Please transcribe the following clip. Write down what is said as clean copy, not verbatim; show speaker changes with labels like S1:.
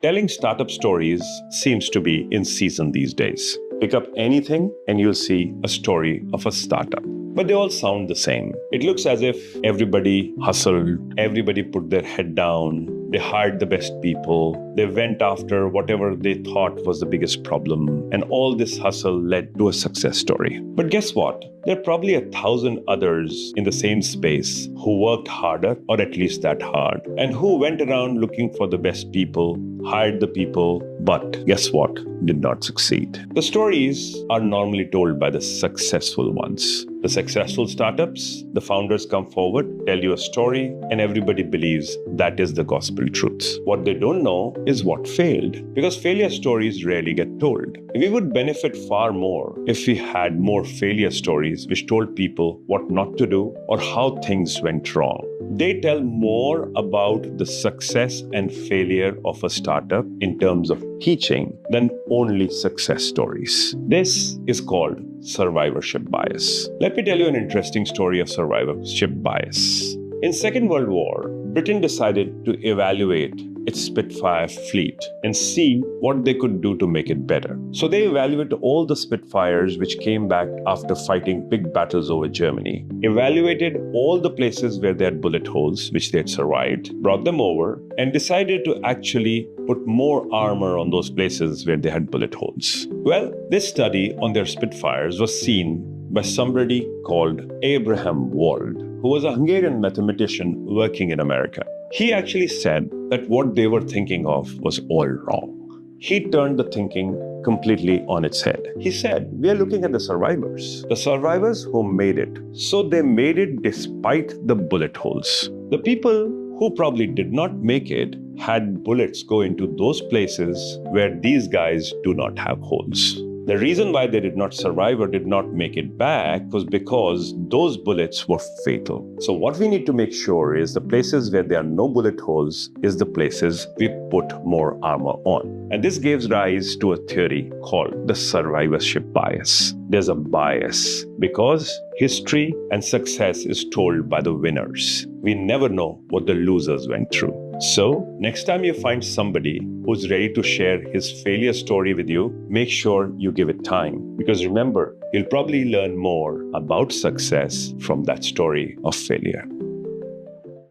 S1: Telling startup stories seems to be in season these days. Pick up anything and you'll see a story of a startup. But they all sound the same. It looks as if everybody hustled, everybody put their head down, they hired the best people, they went after whatever they thought was the biggest problem, and all this hustle led to a success story. But guess what? There are probably 1,000 others in the same space who worked harder, or at least that hard, and who went around looking for the best people, hired the people, but guess what? Did not succeed. The stories are normally told by the successful ones. The successful startups, the founders come forward, tell you a story, and everybody believes that is the gospel truth. What they don't know is what failed, because failure stories rarely get told. We would benefit far more if we had more failure stories which told people what not to do or how things went wrong. They tell more about the success and failure of a startup in terms of teaching than only success stories. This is called survivorship bias. Let me tell you an interesting story of survivorship bias. In Second World War, Britain decided to evaluate its Spitfire fleet and see what they could do to make it better. So they evaluated all the Spitfires which came back after fighting big battles over Germany, evaluated all the places where they had bullet holes which they had survived, brought them over, and decided to actually put more armor on those places where they had bullet holes. Well, this study on their Spitfires was seen by somebody called Abraham Wald, who was a Hungarian mathematician working in America. He actually said that what they were thinking of was all wrong. He turned the thinking completely on its head. He said, we are looking at the survivors who made it. So they made it despite the bullet holes. The people who probably did not make it had bullets go into those places where these guys do not have holes. The reason why they did not survive or did not make it back was because those bullets were fatal. So what we need to make sure is the places where there are no bullet holes is the places we put more armor on. And this gives rise to a theory called the survivorship bias. There's a bias because history and success is told by the winners. We never know what the losers went through. So next time you find somebody who's ready to share his failure story with you, make sure you give it time. Because remember, you'll probably learn more about success from that story of failure.